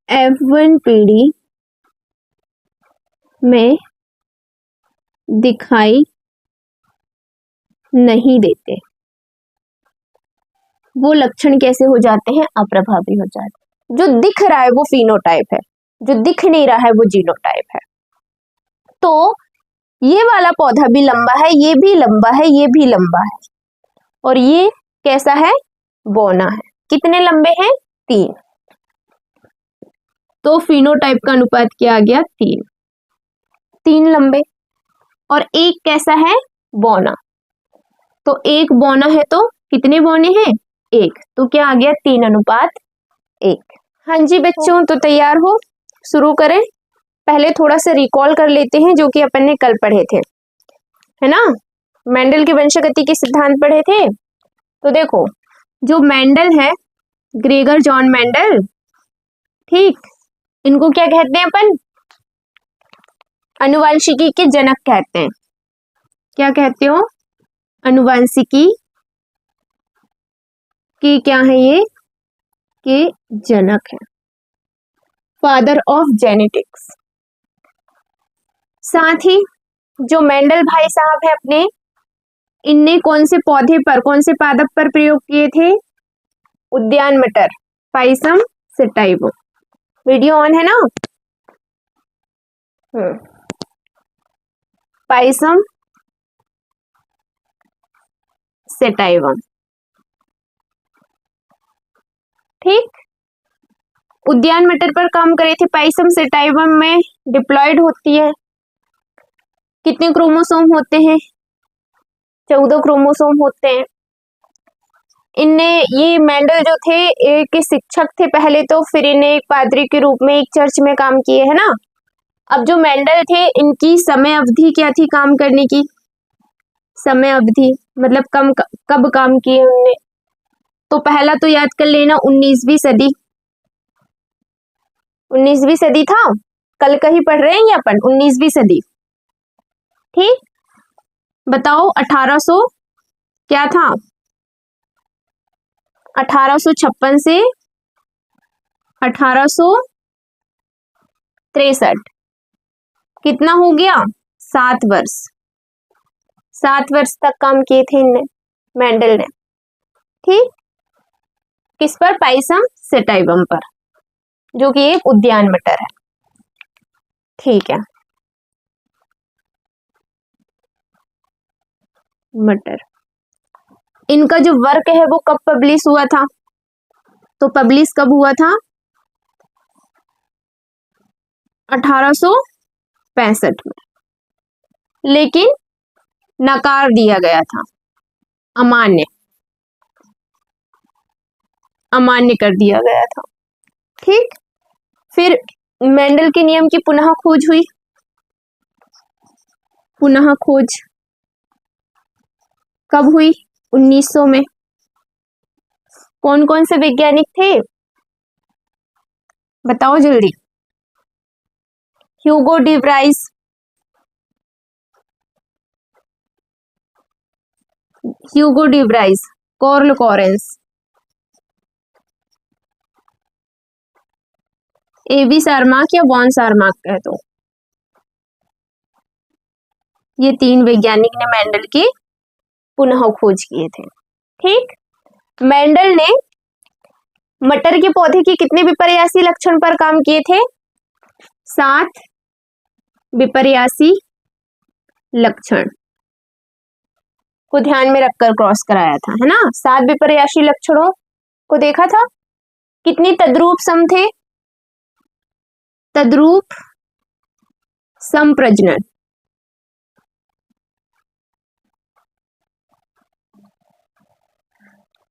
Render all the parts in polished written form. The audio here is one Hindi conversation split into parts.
F1 पीढ़ी में दिखाई नहीं देते, वो लक्षण कैसे हो जाते हैं? अप्रभावी हो जाते हैं। जो दिख रहा है वो फिनोटाइप है, जो दिख नहीं रहा है वो जीनोटाइप है। तो ये वाला पौधा भी लंबा है, ये भी लंबा है, ये भी लंबा है, और ये कैसा है? बौना है। कितने लंबे हैं? 3। तो फिनोटाइप का अनुपात क्या आ गया? 3। 3 लंबे और एक कैसा है? बौना। तो एक बौना है तो कितने बौने हैं? 1। तो क्या आ गया? 3:1। हाँ जी बच्चों, तो तैयार हो? शुरू करें। पहले थोड़ा सा रिकॉल कर लेते हैं जो कि अपन ने कल पढ़े थे, है ना। मेंडल के वंशगति के सिद्धांत पढ़े थे। तो देखो, जो मेंडल है, ग्रेगर जॉन मेंडल, ठीक, इनको क्या कहते हैं अपन? अनुवांशिकी के जनक कहते हैं। क्या कहते हो? अनुवांशिकी के क्या है ये? के जनक है, फादर ऑफ जेनेटिक्स। साथ ही जो मेंडल भाई साहब है अपने, इनने कौन से पौधे पर, कौन से पादप पर प्रयोग किए थे? उद्यान मटर, पाइसम सेटाइवम। वीडियो ऑन है ना? पाइसम सेटाइवम, ठीक। उद्यान मटर पर काम करे थे। पाइसम सेटाइवम में डिप्लॉयड होती है। कितने क्रोमोसोम होते हैं? 14 क्रोमोसोम होते हैं। इनने, ये मेंडल जो थे एक शिक्षक थे पहले तो, फिर इन्हें एक पादरी के रूप में एक चर्च में काम किए, है ना। अब जो मेंडल थे, इनकी समय अवधि क्या थी काम करने की? समय अवधि मतलब कब काम किए उनने? तो पहला तो याद कर लेना, 19वीं सदी। 19वीं सदी था, कल का ही पढ़ रहे हैं ये अपन, 19वीं सदी, ठीक। बताओ 1800 क्या था? 1856 से 1863, कितना हो गया? 7 वर्ष। 7 वर्ष तक काम किए थे इनने, मेंडल ने, ठीक। किस पर? पाइसम सेटाइवम पर, जो कि एक उद्यान मटर है, ठीक है। मटर, इनका जो वर्क है वो कब पब्लिश हुआ था? तो पब्लिश कब हुआ था? 1865 में, लेकिन नकार दिया गया था, अमान्य, अमान्य कर दिया गया था, ठीक। फिर मेंडल के नियम की पुनः खोज हुई। पुनः खोज कब हुई? 1900 में। कौन कौन से वैज्ञानिक थे? बताओ जल्दी। Hugo de Vries, Hugo de Vries, Carl Correns, एवी सारमार्क या वॉन सारमार्क कह दो। ये 3 वैज्ञानिक ने मेंडल की पुनः खोज किए थे, ठीक। मेंडल ने मटर के पौधे के कितने विपर्यासी लक्षण पर काम किए थे? 7 विपर्यासी लक्षण को ध्यान में रखकर क्रॉस कराया था, है ना। 7 विपर्यासी लक्षणों को देखा था। कितनी तद्रूप सम थे? तद्रूप सम प्रजनन,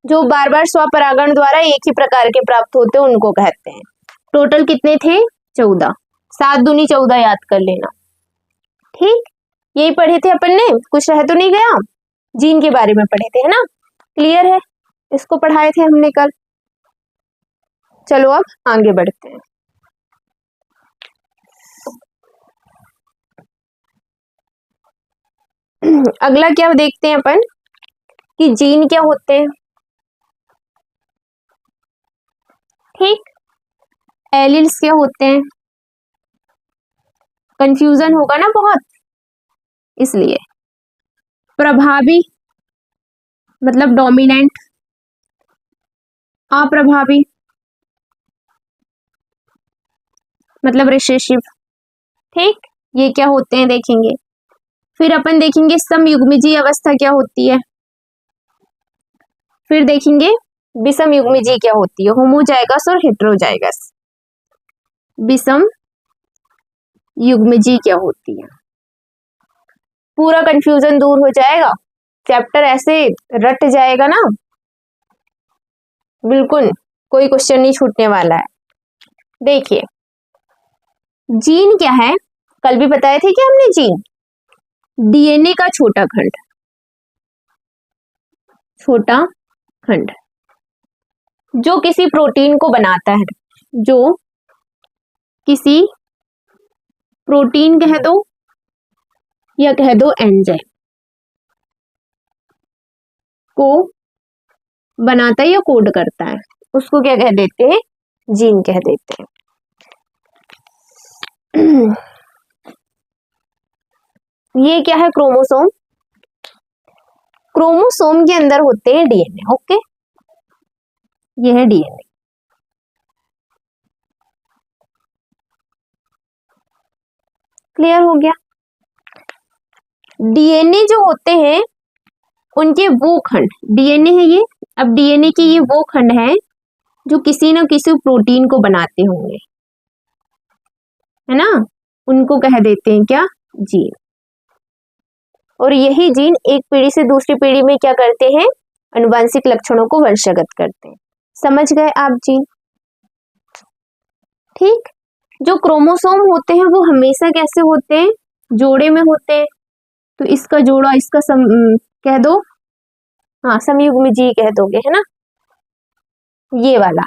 जो बार बार स्वपरागण द्वारा एक ही प्रकार के प्राप्त होते हैं उनको कहते हैं। टोटल कितने थे? 14। 7 दूनी 14 याद कर लेना, ठीक। यही पढ़े थे अपन ने, कुछ रह तो नहीं गया? जीन के बारे में पढ़े थे, है ना। क्लियर है? इसको पढ़ाए थे हमने कल। चलो अब आगे बढ़ते हैं। अगला क्या देखते हैं अपन कि जीन क्या होते हैं, ठीक। एलिल्स क्या होते हैं? कंफ्यूजन होगा ना बहुत, इसलिए। प्रभावी मतलब डोमिनेंट, अप्रभावी मतलब रिसेसिव। ठीक, ये क्या होते हैं देखेंगे। फिर अपन देखेंगे समयुग्मजीय अवस्था क्या होती है, फिर देखेंगे विषम युग्मजीय क्या होती है, होमोजाइगस और हेटेरोजाइगस। विषम युग्मजीय क्या होती है, पूरा कंफ्यूजन दूर हो जाएगा, चैप्टर ऐसे रट जाएगा ना, बिल्कुल कोई क्वेश्चन नहीं छूटने वाला है। देखिए जीन क्या है, कल भी बताए थे कि हमने जीन डीएनए का छोटा खंड, छोटा खंड जो किसी प्रोटीन को बनाता है, जो किसी प्रोटीन कह दो या कह दो एंजाइम को बनाता है या कोड करता है, उसको क्या कह देते हैं, जीन कह देते हैं। ये क्या है, क्रोमोसोम। क्रोमोसोम के अंदर होते हैं डीएनए। ओके, ये है डीएनए। क्लियर हो गया। डीएनए जो होते हैं उनके वो खंड, डीएनए है ये, अब डीएनए के ये वो खंड है जो किसी न किसी प्रोटीन को बनाते होंगे, है ना, उनको कह देते हैं क्या, जीन। और यही जीन एक पीढ़ी से दूसरी पीढ़ी में क्या करते हैं, अनुवांशिक लक्षणों को वंशगत करते हैं। समझ गए आप जीन। ठीक, जो क्रोमोसोम होते हैं वो हमेशा कैसे होते हैं, जोड़े में होते हैं। तो इसका जोड़ा, इसका कह दो, हाँ समयुग्मजीय कह दोगे, है ना, ये वाला।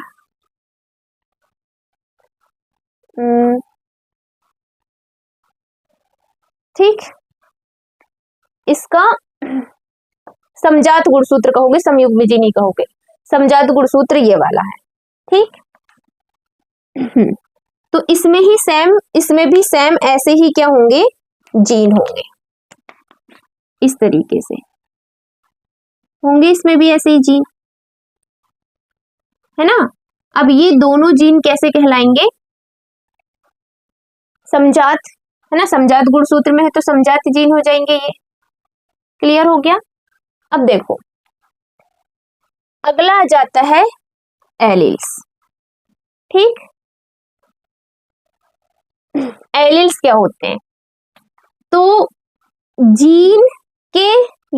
ठीक, इसका समजात गुणसूत्र कहोगे, समयुग्मजीय नहीं कहोगे, समजात गुणसूत्र ये वाला है। ठीक, तो इसमें ही सेम, इसमें भी सेम ऐसे ही क्या होंगे, जीन होंगे, इस तरीके से होंगे, इसमें भी ऐसे ही जीन, है ना। अब ये दोनों जीन कैसे कहलाएंगे, समजात, है ना, समजात गुणसूत्र में है तो समजात जीन हो जाएंगे ये। क्लियर हो गया। अब देखो अगला आ जाता है एलील्स। ठीक, एलील्स क्या होते हैं, तो जीन के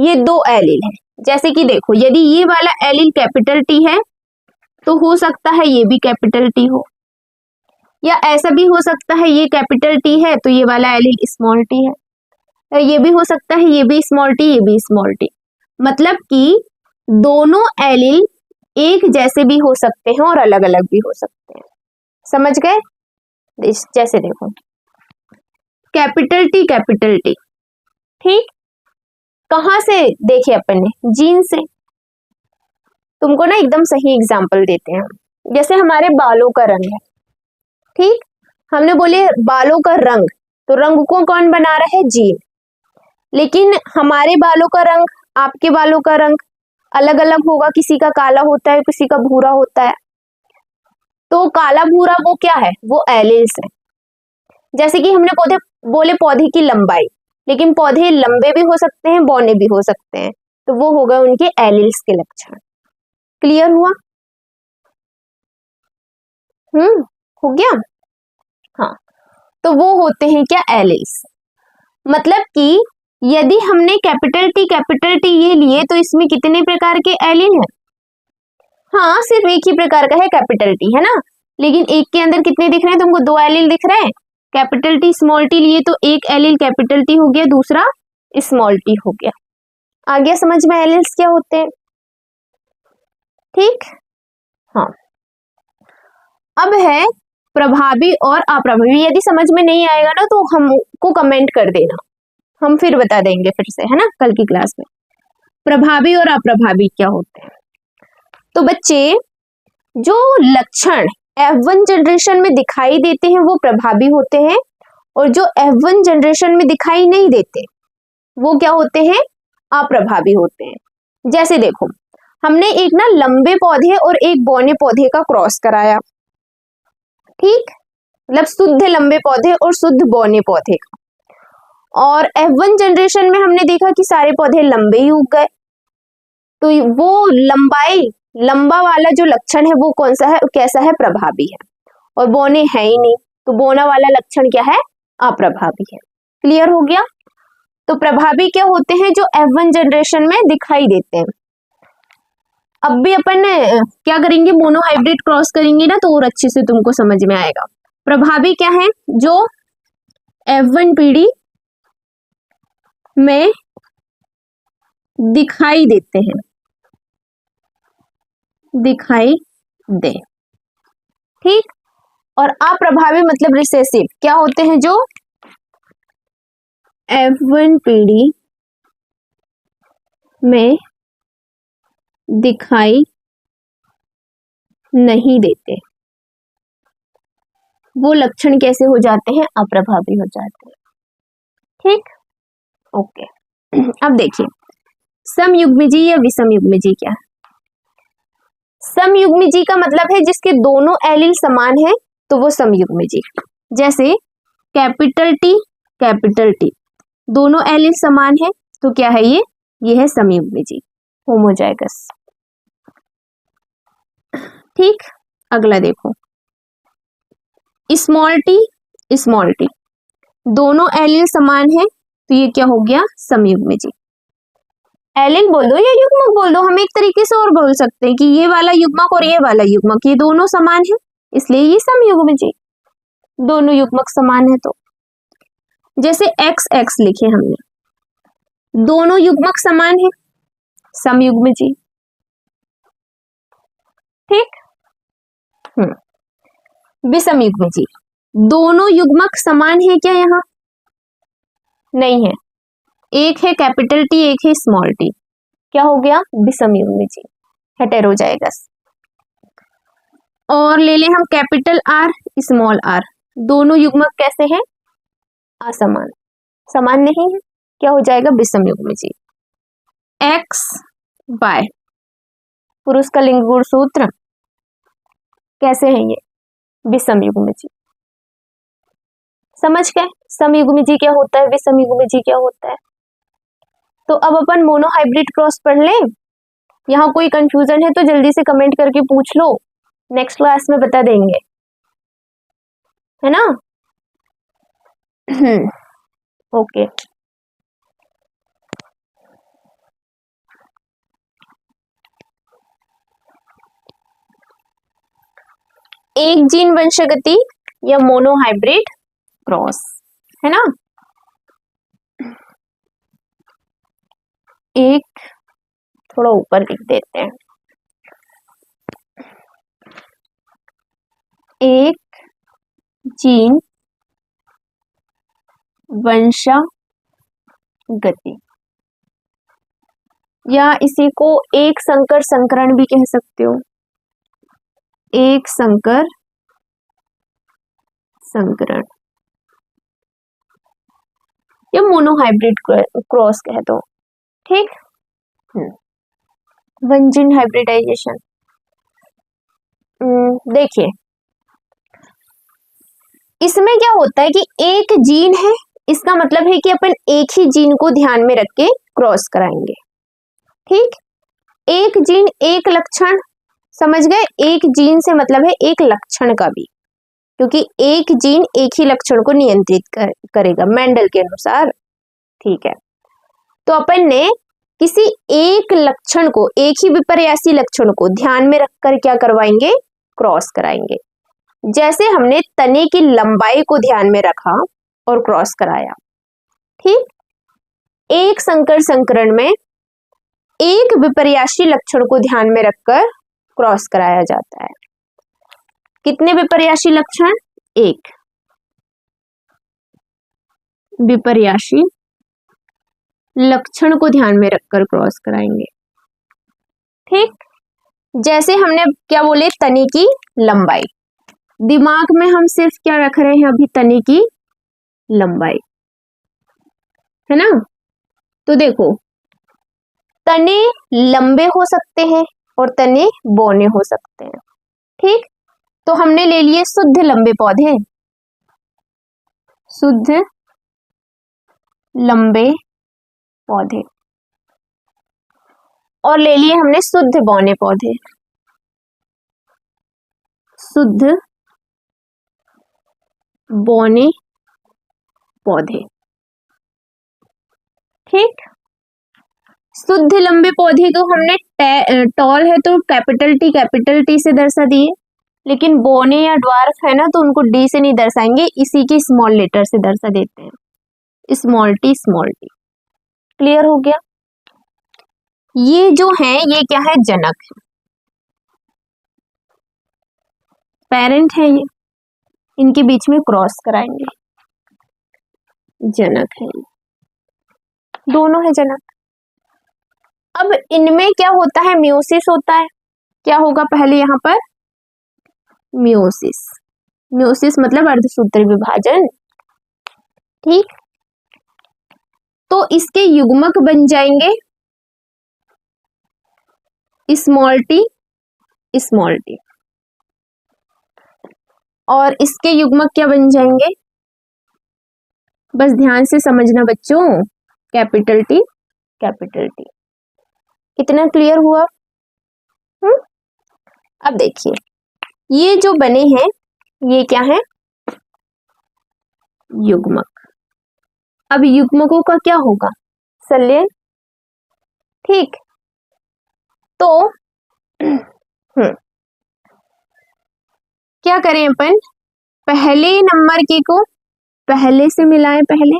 ये दो एलील हैं। जैसे कि देखो यदि ये वाला एलील कैपिटल टी है तो हो सकता है ये भी कैपिटल टी हो, या ऐसा भी हो सकता है ये कैपिटल टी है तो ये वाला एलील स्मॉल टी है, या ये भी हो सकता है ये भी स्मॉल टी, ये भी स्मॉल टी। मतलब कि दोनों एलील एक जैसे भी हो सकते हैं और अलग अलग भी हो सकते हैं। समझ गए। जैसे देखो कैपिटल टी, ठीक, कहां से देखे अपन ने, जीन से। तुमको ना एकदम सही एग्जांपल देते हैं, जैसे हमारे बालों का रंग है, ठीक, हमने बोले बालों का रंग, तो रंग को कौन बना रहा है, जीन। लेकिन हमारे बालों का रंग, आपके बालों का रंग अलग अलग होगा, किसी का काला होता है, किसी का भूरा होता है। तो काला भूरा वो क्या है, वो एलील्स है। जैसे कि हमने बोले पौधे की लंबाई, लेकिन पौधे लंबे भी हो सकते हैं, बौने भी हो सकते हैं, तो वो हो गए उनके एलील्स के लक्षण। क्लियर हुआ। हो गया। हाँ, तो वो होते हैं क्या, एलील्स। मतलब कि यदि हमने कैपिटल टी ये लिए तो इसमें कितने प्रकार के एलील हैं, हाँ सिर्फ एक ही प्रकार का है कैपिटल टी, है ना, लेकिन एक के अंदर कितने दिख रहे हैं तुमको, दो एलील दिख रहे हैं। कैपिटल टी स्मॉल टी लिए तो एक एलील कैपिटल टी हो गया, दूसरा स्मॉल टी हो गया। आ गया समझ में एलील्स क्या होते हैं। ठीक, हाँ। अब है प्रभावी और अप्रभावी। यदि समझ में नहीं आएगा ना तो हमको कमेंट कर देना, हम फिर बता देंगे फिर से, है ना, कल की क्लास में। प्रभावी और अप्रभावी क्या होते हैं। तो बच्चे जो लक्षण F1 जनरेशन में दिखाई देते हैं वो प्रभावी होते हैं, और जो F1 जनरेशन में दिखाई नहीं देते वो क्या होते हैं, अप्रभावी होते हैं। जैसे देखो, हमने एक ना लंबे पौधे और एक बौने पौधे का क्रॉस कराया, ठीक, मतलब शुद्ध लंबे पौधे और शुद्ध बौने पौधे का, और F1 जनरेशन में हमने देखा कि सारे पौधे लंबे ही उग गए, तो वो लंबाई, लंबा वाला जो लक्षण है वो कौन सा है, कैसा है, प्रभावी है, और बौने है ही नहीं, तो बौना वाला लक्षण क्या है, अप्रभावी है। क्लियर हो गया। तो प्रभावी क्या होते हैं, जो F1 जनरेशन में दिखाई देते हैं। अब भी अपन क्या करेंगे, मोनोहाइब्रिड क्रॉस करेंगे ना, तो और अच्छे से तुमको समझ में आएगा। प्रभावी क्या है, जो F1 पीढ़ी में दिखाई देते हैं, दिखाई दे, ठीक, और अप्रभावी मतलब रिसेसिव क्या होते हैं, जो F1 पीढ़ी में दिखाई नहीं देते, वो लक्षण कैसे हो जाते हैं, अप्रभावी हो जाते हैं, ठीक, ओके। अब देखिए, समयुग्मजी या विषमयुग्मजी क्या है। समयुग्मजी का मतलब है जिसके दोनों एलील समान है, तो वो समयुग्मजी। जैसे कैपिटल टी दोनों एलील समान है, तो क्या है ये है समयुग्मजी, होमोजाइगस, ठीक। अगला देखो, स्मॉल टी दोनों एलील समान है, तो ये क्या हो गया, समयुग्मजी। एलील बोल दो या युग्मक बोल दो, हम एक तरीके से और बोल सकते हैं कि ये वाला युग्मक और ये वाला युग्मक, ये दोनों समान है, इसलिए ये समयुग्मजी, दोनों युग्मक समान है। तो जैसे XX लिखे हमने, दोनों युग्मक समान है, समयुग्मजी, ठीक। विषमयुग्मजी, दोनों युग्मक समान है क्या, यहाँ नहीं है, एक है कैपिटल टी, एक है स्मॉल टी, क्या हो गया, विषमयुग्मजी, हेटेरोजाइगस। और ले लें हम कैपिटल R स्मॉल r, दोनों युग्मक कैसे हैं, असमान, समान नहीं है, क्या हो जाएगा, विषमयुग्मजी। XY पुरुष का लिंग गुणसूत्र कैसे है, ये विषमयुग्मजी। समझ गए समयुग्मजी क्या होता है, विषमयुग्मजी क्या होता है। तो अब अपन मोनोहाइब्रिड क्रॉस पढ़ लें। यहाँ कोई कंफ्यूजन है तो जल्दी से कमेंट करके पूछ लो, नेक्स्ट क्लास में बता देंगे, है ना। ओके, एक जीन वंशगति या मोनोहाइब्रिड क्रॉस, है ना। एक थोड़ा ऊपर लिख देते हैं, एक जीन वंशगति, या इसी को एक संकर संकरण भी कह सकते हो, एक संकर संकरण या मोनोहाइब्रिड क्रॉस कह दो, ठीक। वन जीन हाइब्रिडाइजेशन, देखिए इसमें क्या होता है कि एक जीन है, इसका मतलब है कि अपन एक ही जीन को ध्यान में रख के क्रॉस कराएंगे, ठीक। एक जीन एक लक्षण, समझ गए, एक जीन से मतलब है एक लक्षण का भी, क्योंकि एक जीन एक ही लक्षण को नियंत्रित करेगा मेंडल के अनुसार, ठीक है। तो अपन ने किसी एक लक्षण को, एक ही विपर्यासी लक्षण को ध्यान में रखकर क्या करवाएंगे, क्रॉस कराएंगे। जैसे हमने तने की लंबाई को ध्यान में रखा और क्रॉस कराया, ठीक। एक संकर संकरण में एक विपर्यासी लक्षण को ध्यान में रखकर क्रॉस कराया जाता है। कितने विपर्यासी लक्षण, एक विपर्यासी लक्षण को ध्यान में रखकर क्रॉस कराएंगे, ठीक। जैसे हमने क्या बोले, तने की लंबाई, दिमाग में हम सिर्फ क्या रख रहे हैं अभी, तने की लंबाई, है ना। तो देखो, तने लंबे हो सकते हैं और तने बौने हो सकते हैं, ठीक। तो हमने ले लिए शुद्ध लंबे पौधे, शुद्ध लंबे पौधे, और ले लिए हमने शुद्ध बौने पौधे, शुद्ध बौने पौधे, ठीक। शुद्ध लंबे पौधे को हमने टॉल है तो कैपिटल टी से दर्शा दिए, लेकिन बौने या ड्वार्फ है ना तो उनको डी से नहीं दर्शाएंगे, इसी के स्मॉल लेटर से दर्शा देते हैं, small T small T. Clear हो गया। ये जो है ये क्या है, जनक है, पेरेंट है ये, इनके बीच में क्रॉस कराएंगे, जनक है ये, दोनों है जनक। अब इनमें क्या होता है, म्योसिस होता है। क्या होगा पहले यहाँ पर, म्योसिस, म्योसिस मतलब अर्धसूत्र विभाजन, ठीक। तो इसके युग्मक बन जाएंगे स्मॉल टी स्मॉल टी, और इसके युग्मक क्या बन जाएंगे, बस ध्यान से समझना बच्चों, कैपिटल टी कैपिटल टी। कितना क्लियर हुआ? अब देखिए ये जो बने हैं ये क्या है, युग्मक। अब युग्मकों का क्या होगा, संलयन, ठीक। तो क्या करें अपन, पहले नंबर के को पहले से मिलाएं पहले,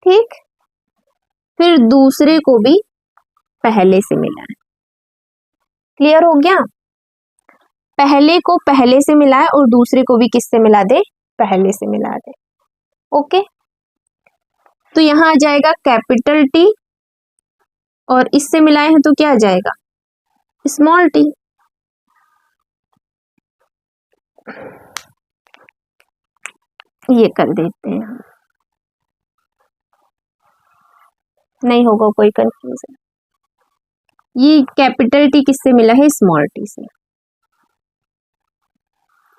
ठीक, फिर दूसरे को भी पहले से मिलाएं। क्लियर हो गया, पहले को पहले से मिलाएं और दूसरे को भी किससे मिला दे, पहले से मिला दे। ओके, तो यहां आ जाएगा कैपिटल टी, और इससे मिलाए हैं तो क्या आ जाएगा, स्मॉल टी। ये कर देते हैं, नहीं होगा कोई कंफ्यूजन। ये कैपिटल टी किससे मिला है, स्मॉल टी से।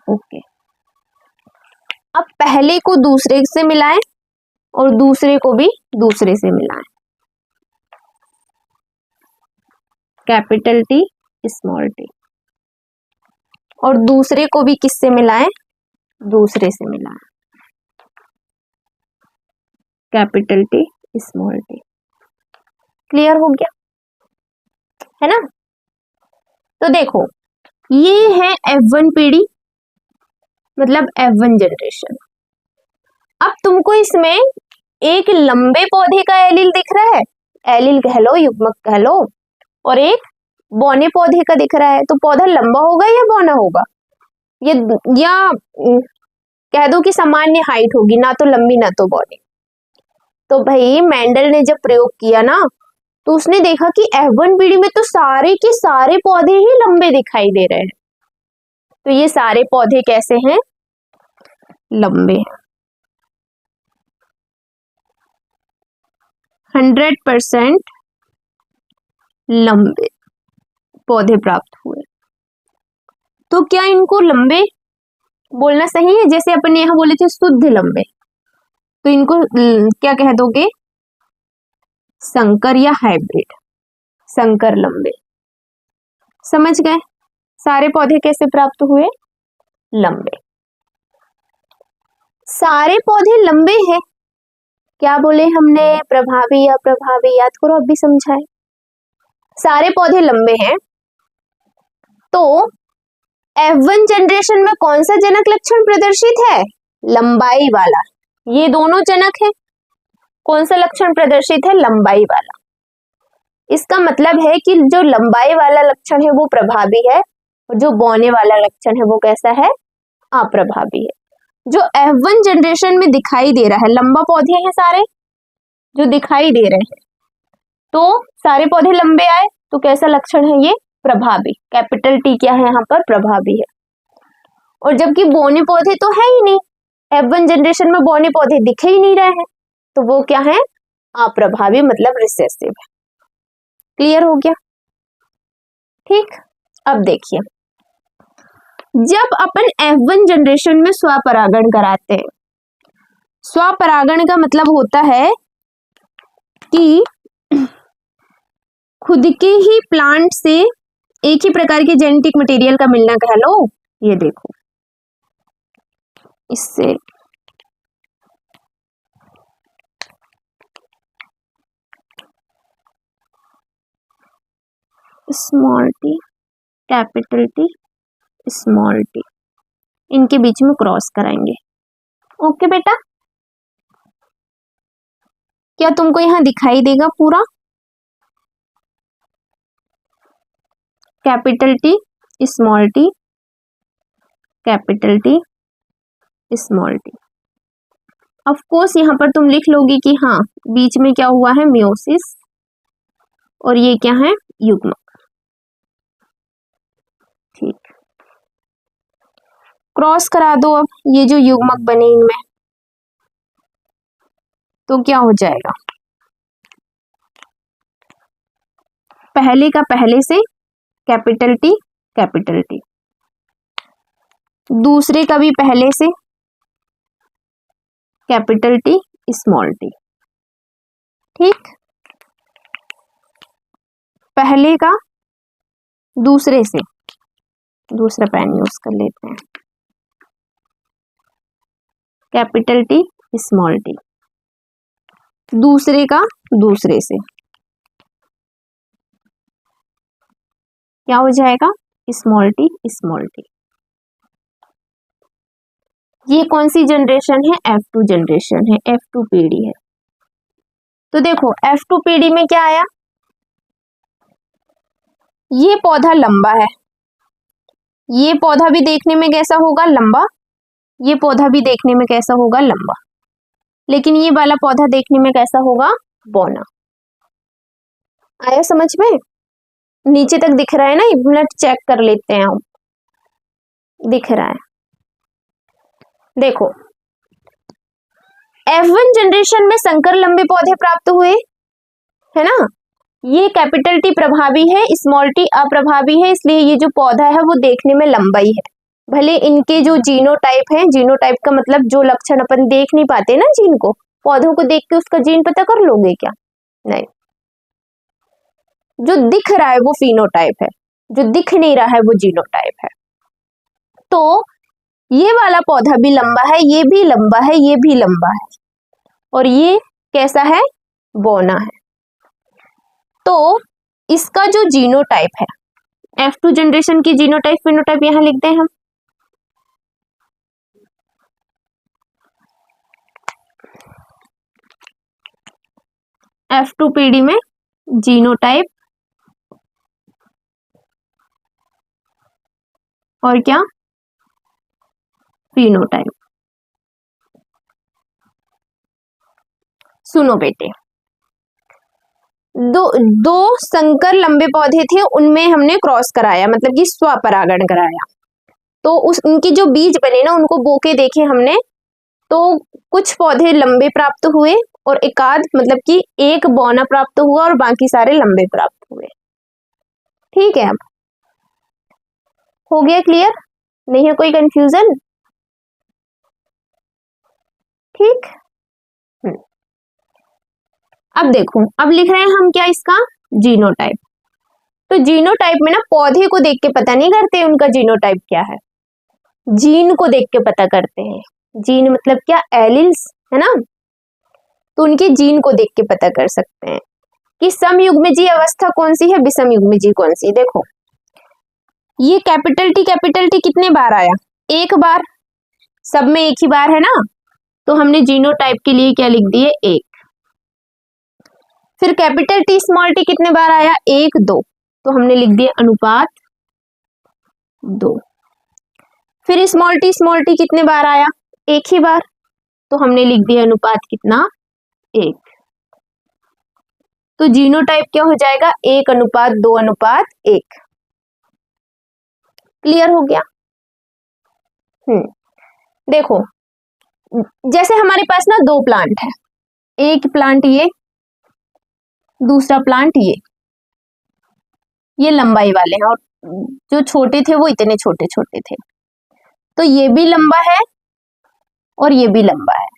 ओके, अब पहले को दूसरे से मिलाएं और दूसरे को भी दूसरे से मिलाएं, कैपिटल टी स्मॉल टी, और दूसरे को भी किससे मिलाएं, दूसरे से मिलाएं, capital T small T. Clear हो गया है ना। तो देखो ये है F1 पीढ़ी, मतलब F1 जनरेशन। अब तुमको इसमें एक लंबे पौधे का एलील दिख रहा है, एलील कह लो युग्मक कह लो, और एक बौने पौधे का दिख रहा है। तो पौधा लंबा होगा या बौना होगा, ये या कह दो कि सामान्य हाइट होगी, ना तो लंबी ना तो बौनी। तो भाई मेंडल ने जब प्रयोग किया ना तो उसने देखा कि F1 पीढ़ी में तो सारे के सारे पौधे ही लंबे दिखाई दे रहे हैं। तो ये सारे पौधे कैसे हैं, लंबे हैं, 100% लंबे पौधे प्राप्त हुए। तो क्या इनको लंबे बोलना सही है, जैसे अपन यहाँ बोले थे शुद्ध लंबे, तो इनको क्या कह दोगे, संकर या हाइब्रिड, संकर लंबे। समझ गए, सारे पौधे कैसे प्राप्त हुए, लंबे। सारे पौधे लंबे हैं, क्या बोले हमने, प्रभावी या अप्रभावी, याद करो अब भी समझाए। सारे पौधे लंबे हैं, तो F1 जनरेशन में कौन सा जनक लक्षण प्रदर्शित है, लंबाई वाला। ये दोनों जनक है, कौन सा लक्षण प्रदर्शित है, लंबाई वाला। इसका मतलब है कि जो लंबाई वाला लक्षण है वो प्रभावी है, और जो बौने वाला लक्षण है वो कैसा है, अप्रभावी है। जो F1 जनरेशन में दिखाई दे रहा है, लंबा पौधे हैं सारे जो दिखाई दे रहे हैं, तो सारे पौधे लंबे आए तो कैसा लक्षण है ये, प्रभावी। कैपिटल टी क्या है यहाँ पर, प्रभावी है। और जबकि बौने पौधे तो है ही नहीं, F1 जनरेशन में बौने पौधे दिखे ही नहीं रहे हैं, तो वो क्या है, अप्रभावी मतलब रिसेसिव है। क्लियर हो गया? ठीक, अब देखिए, जब अपन F1 जनरेशन में स्वपरागण कराते हैं, स्वपरागण का मतलब होता है कि खुद के ही प्लांट से एक ही प्रकार के जेनेटिक मटेरियल का मिलना कह लो। ये देखो, इससे small T, capital T, small T, इनके बीच में क्रॉस कराएंगे। ओके बेटा, क्या तुमको यहां दिखाई देगा पूरा? Capital T, small T, capital T, small T. Of course यहाँ पर तुम लिख लोगी कि हाँ, बीच में क्या हुआ है, मियोसिस, और ये क्या है, युग्मक। ठीक, क्रॉस करा दो अब ये जो युग्मक बने इनमें, तो क्या हो जाएगा, पहले का पहले से कैपिटल टी, कैपिटल टी, दूसरे का भी पहले से कैपिटल टी, स्मॉल टी। ठीक, पहले का दूसरे से, दूसरा पेन यूज कर लेते हैं, कैपिटल टी, स्मॉल टी, दूसरे का दूसरे से क्या हो जाएगा, स्मॉल टी, स्मॉल टी। ये कौन सी जनरेशन है, F2 जनरेशन है, F2 पीढ़ी है। तो देखो F2 पीढ़ी में क्या आया, ये पौधा लंबा है, ये पौधा भी देखने में कैसा होगा, लंबा, ये पौधा भी देखने में कैसा होगा, लंबा, लेकिन ये वाला पौधा देखने में कैसा होगा, बौना। आया समझ में? नीचे तक दिख रहा है ना, एक मिनट चेक कर लेते हैं हम, दिख रहा है। देखो F1 जनरेशन में संकर लंबे पौधे प्राप्त हुए, है ना, ये कैपिटल टी प्रभावी है, स्मॉल टी अप्रभावी है, इसलिए ये जो पौधा है वो देखने में लंबा ही है। भले इनके जो जीनोटाइप है, जीनोटाइप का मतलब जो लक्षण अपन देख नहीं पाते ना जीन को, पौधों को देख के उसका जीन पता कर लोगे क्या? नहीं, जो दिख रहा है वो फिनोटाइप है, जो दिख नहीं रहा है वो जीनोटाइप है। तो ये वाला पौधा भी लंबा है, ये भी लंबा है, ये भी लंबा है, और ये कैसा है, बौना है। तो इसका जो जीनोटाइप है, F2 जनरेशन की जीनोटाइप फिनोटाइप यहां लिखते हैं हम, F2 पीढ़ी में जीनोटाइप और क्या, फिनोटाइप। सुनो बेटे, दो संकर लंबे पौधे थे, उनमें हमने क्रॉस कराया, मतलब कि स्वपरागण कराया, तो उनके जो बीज बने ना, उनको बोके देखे हमने, तो कुछ पौधे लंबे प्राप्त हुए और एकाध मतलब कि एक बौना प्राप्त हुआ और बाकी सारे लंबे प्राप्त हुए। ठीक है, अब हो गया क्लियर? नहीं है कोई कंफ्यूजन? ठीक, अब देखो, अब लिख रहे हैं हम क्या, इसका जीनोटाइप। तो जीनोटाइप में ना पौधे को देख के पता नहीं करते उनका जीनोटाइप क्या है, जीन को देख के पता करते हैं। जीन मतलब क्या, एलिल्स, है ना, तो उनके जीन को देख के पता कर सकते हैं कि समयुग्मजीय अवस्था कौन सी है, विषमयुग्मजीय कौन सी। देखो ये कैपिटल टी कितने बार आया, एक बार, सब में एक ही बार है ना, तो हमने जीनोटाइप के लिए क्या लिख दिए, एक। फिर कैपिटल टी स्मॉल टी कितने बार आया, एक, दो, तो हमने लिख दिया अनुपात 2। फिर स्मॉल टी कितने बार आया, एक ही बार, तो हमने लिख दिया अनुपात कितना, 1। तो जीनोटाइप क्या हो जाएगा, 1:2:1। क्लियर हो गया? देखो, जैसे हमारे पास ना दो प्लांट है, एक प्लांट ये, दूसरा प्लांट ये लंबाई वाले हैं, और जो छोटे थे वो इतने छोटे छोटे थे। तो ये भी लंबा है और ये भी लंबा है,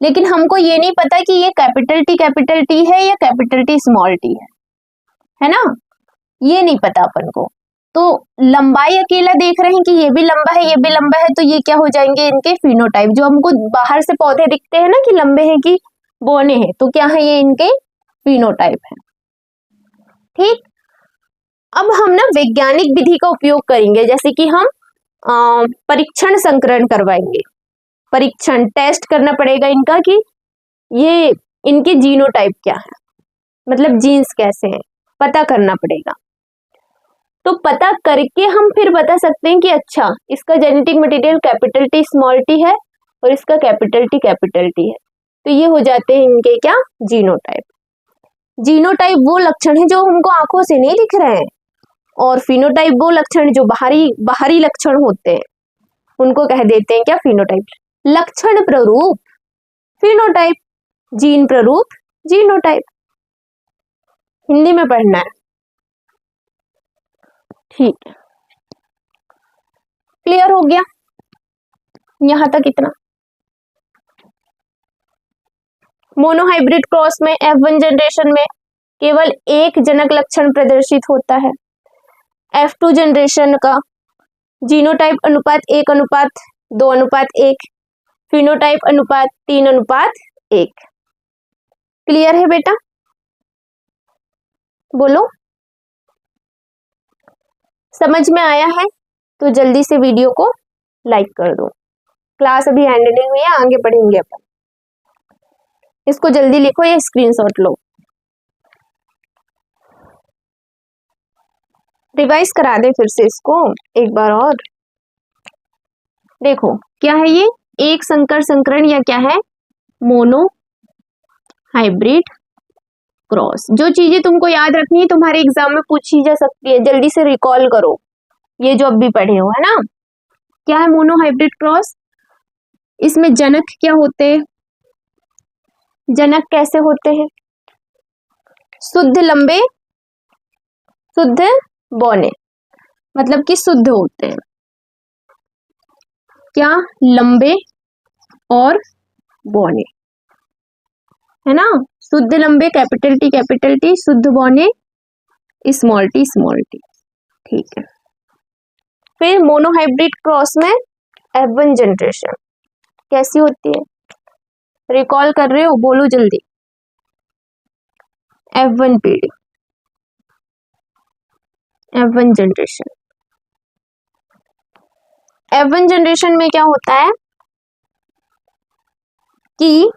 लेकिन हमको ये नहीं पता कि ये कैपिटल टी है या कैपिटल टी स्मॉल टी है ना, ये नहीं पता अपन को। तो लंबाई अकेला देख रहे हैं कि ये भी लंबा है, ये भी लंबा है, तो ये क्या हो जाएंगे, इनके फिनोटाइप। जो हमको बाहर से पौधे दिखते हैं ना कि लंबे हैं कि बौने हैं, तो क्या है, ये इनके फिनोटाइप है। ठीक, अब हम ना वैज्ञानिक विधि का उपयोग करेंगे, जैसे कि हम परीक्षण संकरण करवाएंगे। परीक्षण टेस्ट करना पड़ेगा इनका कि ये इनके जीनोटाइप क्या है, मतलब जीन्स कैसे हैं, पता करना पड़ेगा। तो पता करके हम फिर बता सकते हैं कि अच्छा इसका genetic material capital T small T है और इसका कैपिटल टी है। तो ये हो जाते हैं इनके क्या, जीनोटाइप। जीनोटाइप वो लक्षण है जो हमको आंखों से नहीं दिख रहे हैं, और फिनोटाइप वो लक्षण जो बाहरी लक्षण होते हैं, उनको कह देते हैं क्या, फिनोटाइप। लक्षण प्ररूप फिनोटाइप, जीन प्ररूप जीनोटाइप, हिंदी में पढ़ना है। ठीक है, क्लियर हो गया यहां तक इतना। मोनोहाइब्रिड क्रॉस में F1 जनरेशन में केवल एक जनक लक्षण प्रदर्शित होता है। F2 जनरेशन का जीनोटाइप अनुपात 1:2:1, फिनोटाइप अनुपात 3:1। क्लियर है बेटा, बोलो समझ में आया है? तो जल्दी से वीडियो को लाइक कर दो। क्लास अभी एंड नहीं हुई है, आगे पढ़ेंगे अपन। इसको जल्दी लिखो या स्क्रीनशॉट लो। रिवाइज करा दे फिर से इसको एक बार और। देखो क्या है ये, एक संकर संकरण या क्या है, मोनो हाइब्रिड क्रॉस। जो चीजें तुमको याद रखनी है तुम्हारे एग्जाम में पूछी जा सकती है, जल्दी से रिकॉल करो ये जो अब भी पढ़े हो, है ना। क्या है मोनो हाइब्रिड क्रॉस, इसमें जनक क्या होते हैं, जनक कैसे होते हैं, शुद्ध लंबे शुद्ध बौने, मतलब कि शुद्ध होते हैं क्या, लंबे और बौने, है ना। शुद्ध लंबे कैपिटल टी, शुद्ध बौने स्मॉल टी। ठीक है, फिर मोनोहाइब्रिड क्रॉस में F1 जनरेशन कैसी होती है, रिकॉल कर रहे हो, बोलो जल्दी। F1 पीढ़ी, F1 जनरेशन। F1 जनरेशन में क्या होता है कि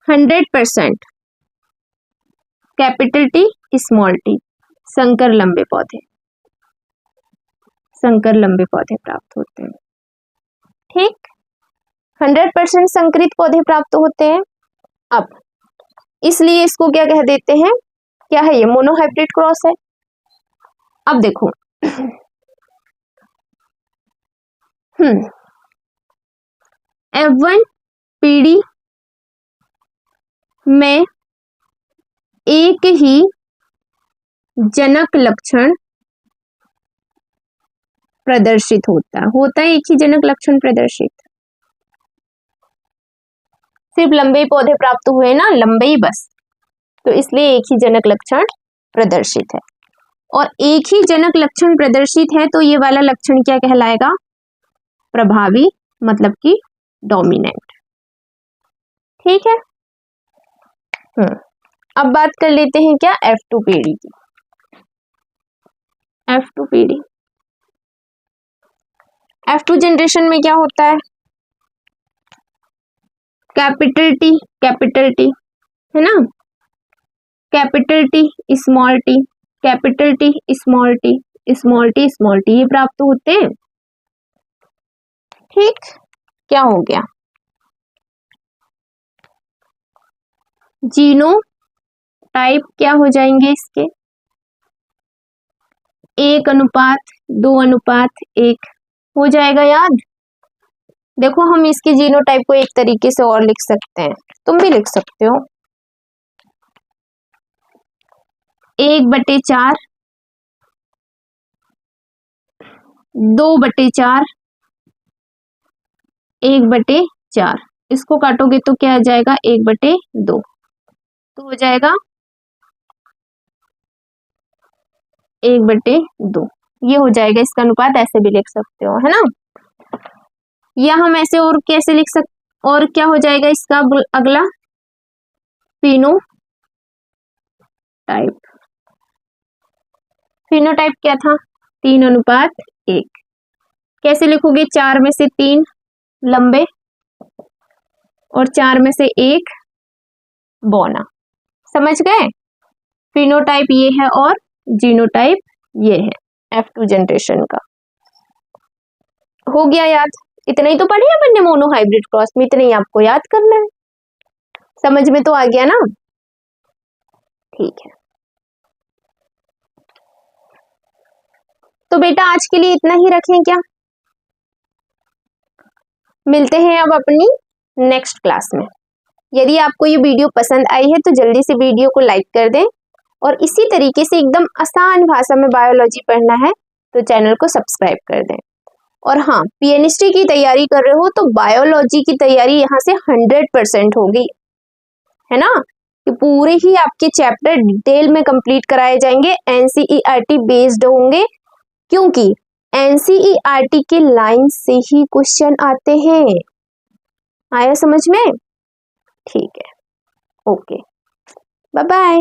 100% कैपिटल टी स्मॉल टी संकर लंबे पौधे प्राप्त होते हैं। ठीक, 100% संकरित पौधे प्राप्त होते हैं। अब इसलिए इसको क्या कह देते हैं, क्या है ये, मोनोहाइब्रिड क्रॉस है। अब देखो F1 पीढ़ी में एक ही जनक लक्षण प्रदर्शित होता है एक ही जनक लक्षण प्रदर्शित, सिर्फ लंबे पौधे प्राप्त हुए ना, लंबे ही बस, तो इसलिए एक ही जनक लक्षण प्रदर्शित है। और एक ही जनक लक्षण प्रदर्शित है तो ये वाला लक्षण क्या कहलाएगा, प्रभावी, मतलब कि डोमिनेंट। ठीक है, अब बात कर लेते हैं क्या, F2 पीढ़ी की। F2 पीढ़ी, F2 जनरेशन में क्या होता है, कैपिटल टी है ना, capital T small T, capital T small T, small T ये प्राप्त होते हैं। ठीक, क्या हो गया, जीनो टाइप क्या हो जाएंगे इसके, 1:2:1, हो जाएगा याद। देखो हम इसके जीनोटाइप को एक तरीके से और लिख सकते हैं, तुम भी लिख सकते हो। 1/4, 2/4, 1/4, इसको काटोगे तो क्या आ जाएगा 1/2, तो हो जाएगा 1/2, ये हो जाएगा इसका अनुपात, ऐसे भी लिख सकते हो, है ना। या हम ऐसे और कैसे लिख सकते, और क्या हो जाएगा इसका अगला, फिनोटाइप। फिनोटाइप क्या था, 3:1। कैसे लिखोगे, 4 में से 3 लंबे और 4 में से 1 बौना, समझ गए। फिनोटाइप ये है और जीनोटाइप ये है F2 जनरेशन का। हो गया याद, इतना ही तो पढ़े अपन ने मोनो हाइब्रिड क्रॉस में, इतना ही आपको याद करना है। समझ में तो आ गया ना, ठीक है। तो बेटा आज के लिए इतना ही रखें क्या, मिलते हैं अब अपनी नेक्स्ट क्लास में। यदि आपको ये वीडियो पसंद आई है तो जल्दी से वीडियो को लाइक कर दें, और इसी तरीके से एकदम आसान भाषा में बायोलॉजी पढ़ना है तो चैनल को सब्सक्राइब कर दें। और हाँ, पीएनएसटी की तैयारी कर रहे हो तो बायोलॉजी की तैयारी यहाँ से 100% होगी, है ना, कि पूरे ही आपके चैप्टर डिटेल में कंप्लीट कराए जाएंगे, एनसीईआरटी बेस्ड होंगे, क्योंकि एनसीईआरटी के लाइन से ही क्वेश्चन आते हैं। आया समझ में, ठीक है, ओके, बाय बाय।